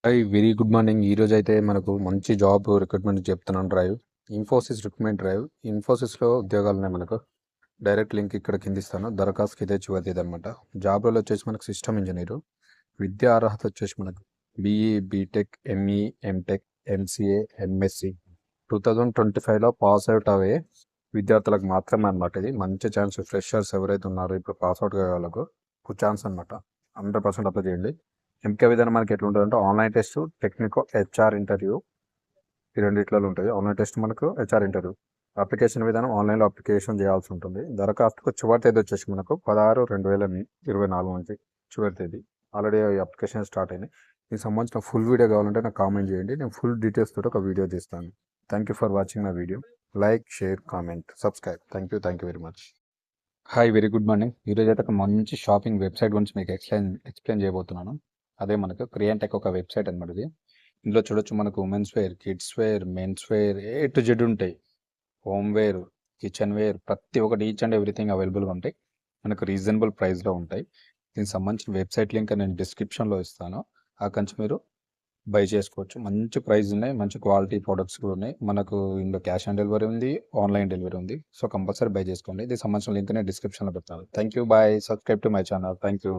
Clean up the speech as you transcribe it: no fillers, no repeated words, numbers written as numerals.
Hi! Very good morning. ఈరోజైతే మనకు మంచి జాబ్ రిక్రూట్మెంట్ చెప్తున్నాను డ్రైవ్. Infosys recruitment drive. ఇన్ఫోసిస్‌లో ఉద్యోగాలున్నాయి మనకు. డైరెక్ట్ లింక్ ఇక్కడ కిందిస్తాను. దరఖాస్తుకి ఇదే చివరి తేదీ. జాబ్ రోల్ వచ్చేసి మనకు సిస్టమ్ ఇంజినీరు. విద్యా అర్హత వచ్చేసి మనకు BE, BTech, ME, MTech, MCA, MSc 2025లో పాస్ అవుట్ అయ్యే విద్యార్థులకు మాత్రమే అనమాట ఇది. మంచి ఛాన్స్ ఫ్రెషర్స్ ఎవరైతే ఉన్నారో ఇప్పుడు పాస్ అవుట్ అయ్యే వాళ్ళకు ఛాన్స్ అనమాట. 100% అప్లై చేయండి. ఎంపిక విధానం మనకి ఎట్లుంటుందంటే online test, technical, HR interview ఈ రెండిట్లలో ఉంటుంది. ఆన్లైన్ టెస్ట్ మనకు హెచ్ఆర్ ఇంటర్వ్యూ. అప్లికేషన్ విధానం ఆన్లైన్లో అప్లికేషన్ చేయాల్సి ఉంటుంది. దరఖాస్తుకు చివరి తేదీ వచ్చేసి మనకు 16/2024 నుంచి చివరి తేదీ. ఆల్రెడీ అప్లికేషన్ స్టార్ట్ అయినాయి. దీనికి సంబంధించిన ఫుల్ వీడియో కావాలంటే నాకు కామెంట్ చేయండి. నేను ఫుల్ డీటెయిల్స్ తోటి ఒక వీడియో తీస్తాను. Thank you for watching my video. Like, share, comment, subscribe. Thank you very much. Hi! Very good morning. ఈరోజు అయితే ఒక మంచి షాపింగ్ వెబ్సైట్ గురించి మీకు ఎక్స్ప్లెయిన్ చేయబోతున్నాను. అదే మనకు క్రియాంటెక్ ఒక వెబ్సైట్ అనమాట ఇది. ఇందులో చూడొచ్చు మనకు women's wear, kids wear, men's wear A to Z ఉంటాయి. హోమ్ వేర్, కిచెన్ వేర్ ప్రతి ఒక్కటి ఈచ్ అండ్ ఎవ్రీథింగ్ అవైలబుల్గా ఉంటాయి. మనకు రీజనబుల్ ప్రైస్లో ఉంటాయి. దీనికి సంబంధించిన వెబ్సైట్ లింక్ నేను డిస్క్రిప్షన్లో ఇస్తాను. అక్కడి నుంచి మీరు బై చేసుకోవచ్చు. మంచి ప్రైస్ ఉన్నాయి, మంచి క్వాలిటీ ప్రొడక్ట్స్ కూడా ఉన్నాయి. మనకు ఇందులో క్యాష్ ఆన్ డెలివరీ ఉంది, ఆన్లైన్ డెలివరీ ఉంది. సో కంపల్సరీ బై చేసుకోండి. దీనికి సంబంధించిన లింక్ నేను డిస్క్రిప్షన్లో పెడతాను. Thank you. Bye. Subscribe to my channel. Thank you.